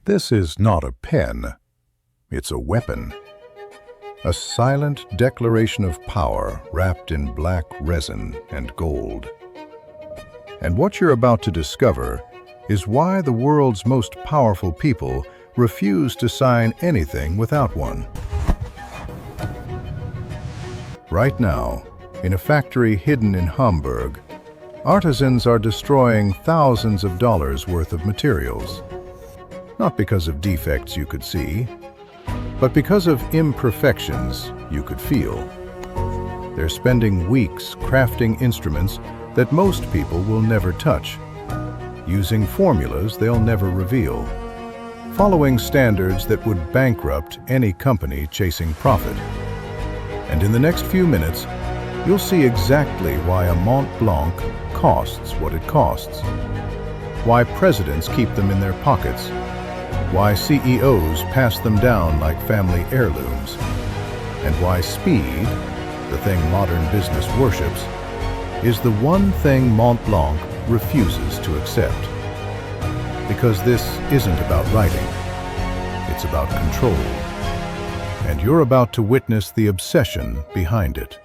This is not a pen, it's a weapon. A silent declaration of power wrapped in black resin and gold. And what you're about to discover is why the world's most powerful people refuse to sign anything without one. Right now, in a factory hidden in Hamburg, artisans are destroying thousands of dollars worth of materials. Not because of defects you could see, but because of imperfections you could feel. They're spending weeks crafting instruments that most people will never touch, using formulas they'll never reveal, following standards that would bankrupt any company chasing profit. And in the next few minutes, you'll see exactly why a Montblanc costs what it costs, why presidents keep them in their pockets, why CEOs pass them down like family heirlooms, and why speed, the thing modern business worships, is the one thing Montblanc refuses to accept. Because this isn't about writing, it's about control. And you're about to witness the obsession behind it.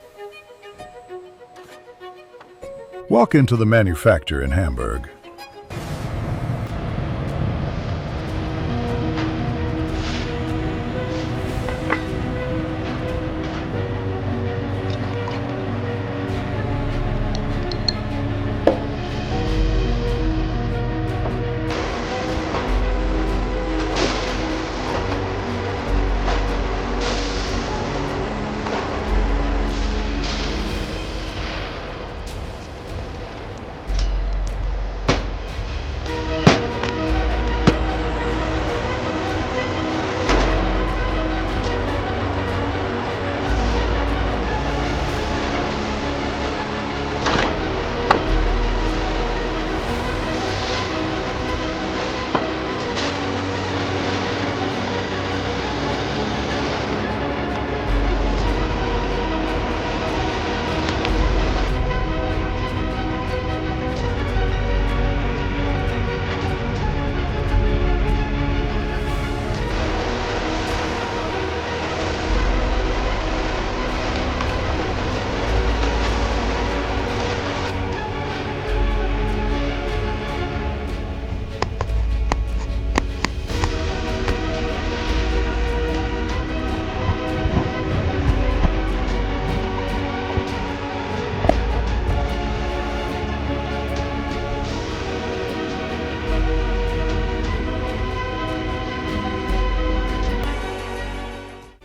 Walk into the manufacturer in Hamburg.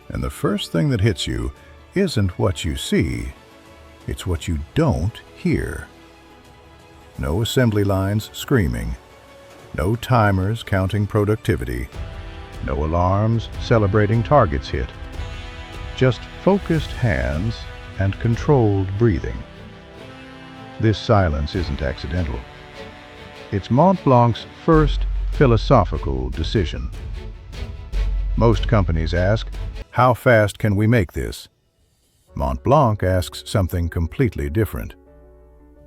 And the first thing that hits you isn't what you see, it's what you don't hear. No assembly lines screaming, no timers counting productivity, no alarms celebrating targets hit. Just focused hands and controlled breathing. This silence isn't accidental. It's Montblanc's first philosophical decision. Most companies ask, how fast can we make this? Montblanc asks something completely different.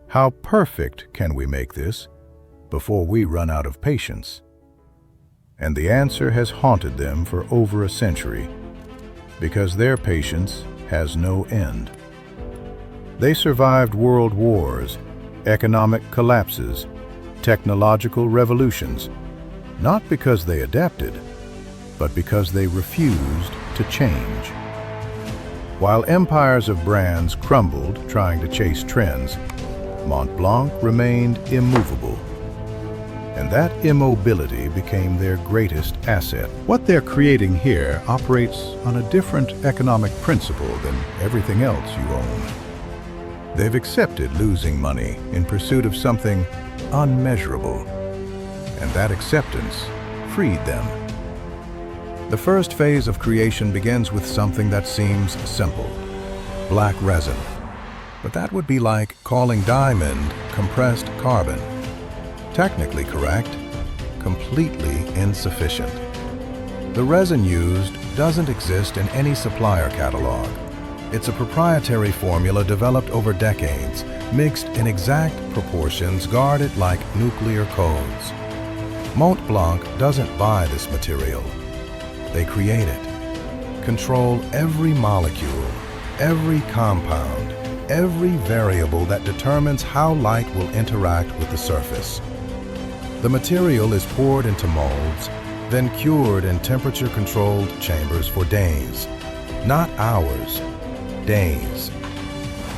How perfect can we make this before we run out of patience? And the answer has haunted them for over a century, because their patience has no end. They survived world wars, economic collapses, technological revolutions, not because they adapted, but because they refused to change. While empires of brands crumbled trying to chase trends, Montblanc remained immovable. And that immobility became their greatest asset. What they're creating here operates on a different economic principle than everything else you own. They've accepted losing money in pursuit of something unmeasurable, and that acceptance freed them. The first phase of creation begins with something that seems simple: black resin. But that would be like calling diamond compressed carbon. Technically correct, completely insufficient. The resin used doesn't exist in any supplier catalog. It's a proprietary formula developed over decades, mixed in exact proportions, guarded like nuclear codes. Montblanc doesn't buy this material. They create it. Control every molecule, every compound, every variable that determines how light will interact with the surface. The material is poured into molds, then cured in temperature-controlled chambers for days, not hours, days.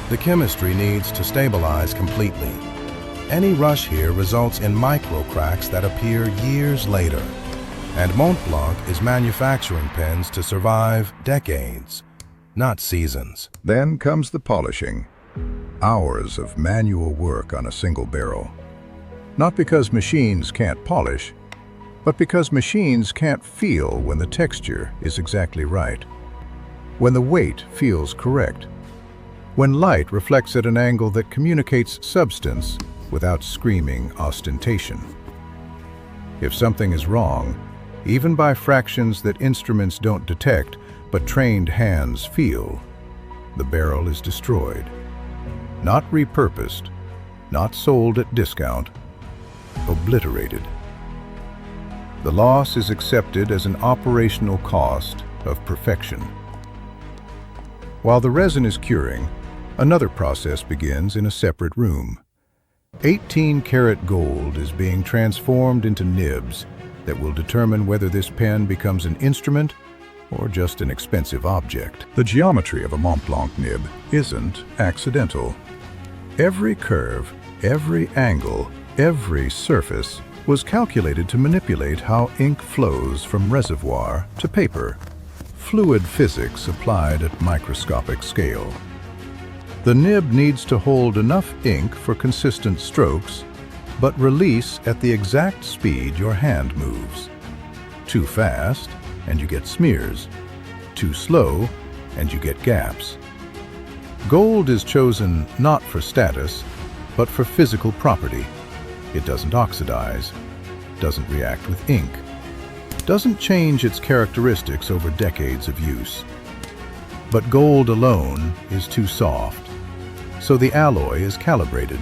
The chemistry needs to stabilize completely. Any rush here results in micro cracks that appear years later, and Montblanc is manufacturing pens to survive decades, not seasons. Then comes the polishing. Hours of manual work on a single barrel. Not because machines can't polish, but because machines can't feel when the texture is exactly right, when the weight feels correct, when light reflects at an angle that communicates substance without screaming ostentation. If something is wrong, even by fractions that instruments don't detect but trained hands feel, the barrel is destroyed. Not repurposed, not sold at discount, obliterated. The loss is accepted as an operational cost of perfection. While the resin is curing, another process begins in a separate room. 18-karat gold is being transformed into nibs that will determine whether this pen becomes an instrument or just an expensive object. The geometry of a Montblanc nib isn't accidental. Every curve, every angle, every surface was calculated to manipulate how ink flows from reservoir to paper. Fluid physics applied at microscopic scale. The nib needs to hold enough ink for consistent strokes, but release at the exact speed your hand moves. Too fast, and you get smears. Too slow, and you get gaps. Gold is chosen not for status, but for physical property. It doesn't oxidize, doesn't react with ink, doesn't change its characteristics over decades of use. But gold alone is too soft, so the alloy is calibrated.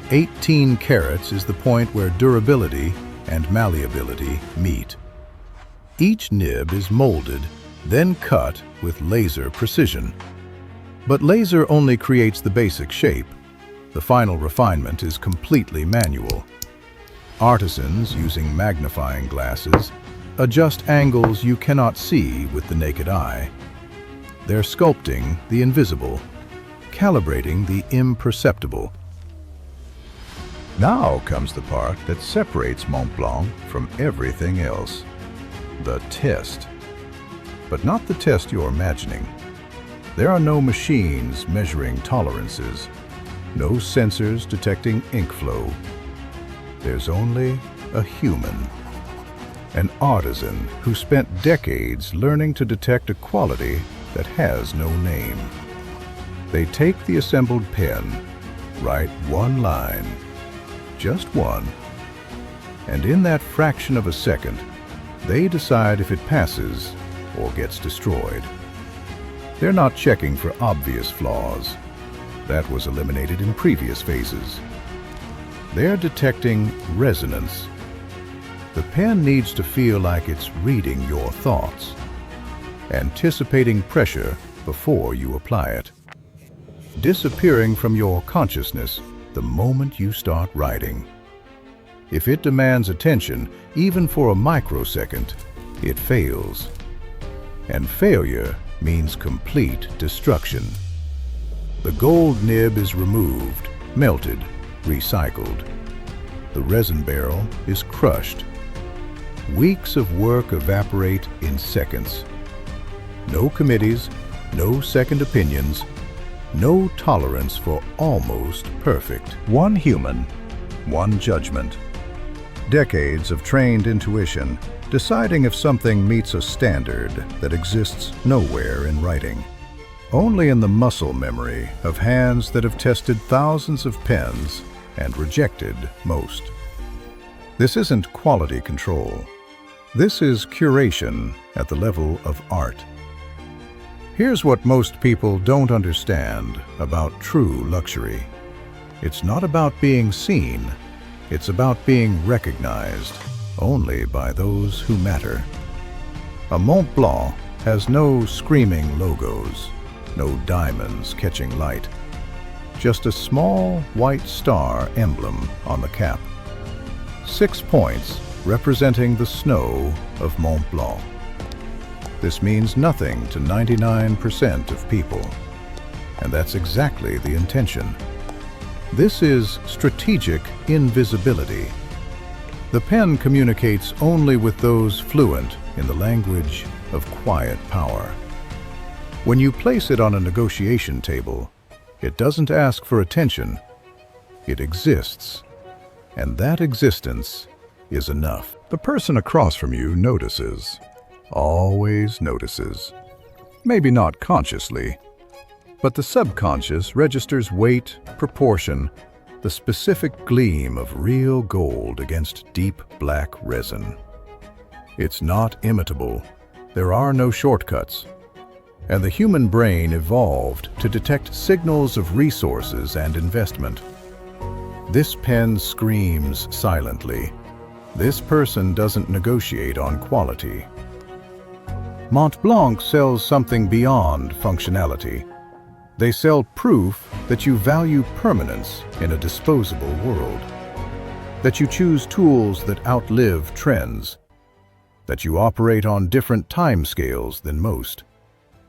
18 carats is the point where durability and malleability meet. Each nib is molded, then cut with laser precision. But laser only creates the basic shape. The final refinement is completely manual. Artisans, using magnifying glasses, adjust angles you cannot see with the naked eye. They're sculpting the invisible, calibrating the imperceptible. Now comes the part that separates Montblanc from everything else. The test. But not the test you're imagining. There are no machines measuring tolerances, no sensors detecting ink flow. There's only a human, an artisan who spent decades learning to detect a quality that has no name. They take the assembled pen, write one line, just one, and in that fraction of a second, they decide if it passes or gets destroyed. They're not checking for obvious flaws. That was eliminated in previous phases. They're detecting resonance. The pen needs to feel like it's reading your thoughts, anticipating pressure before you apply it, disappearing from your consciousness the moment you start writing. If it demands attention, even for a microsecond, it fails. And failure means complete destruction. The gold nib is removed, melted, recycled. The resin barrel is crushed. Weeks of work evaporate in seconds. No committees, no second opinions, no tolerance for almost perfect. One human, one judgment. Decades of trained intuition, deciding if something meets a standard that exists nowhere in writing. Only in the muscle memory of hands that have tested thousands of pens and rejected most. This isn't quality control. This is curation at the level of art. Here's what most people don't understand about true luxury. It's not about being seen, it's about being recognized. only by those who matter. A Montblanc has no screaming logos, no diamonds catching light, just a small white star emblem on the cap. 6 points representing the snow of Montblanc. This means nothing to 99% of people, and that's exactly the intention. This is strategic invisibility. The pen communicates only with those fluent in the language of quiet power. When you place it on a negotiation table, it doesn't ask for attention. It exists, and that existence is enough. The person across from you notices, always notices. Maybe not consciously, but the subconscious registers weight, proportion, the specific gleam of real gold against deep black resin. It's not imitable. There are no shortcuts. And the human brain evolved to detect signals of resources and investment. This pen screams silently. This person doesn't negotiate on quality. Montblanc sells something beyond functionality. They sell proof that you value permanence in a disposable world, that you choose tools that outlive trends, that you operate on different timescales than most.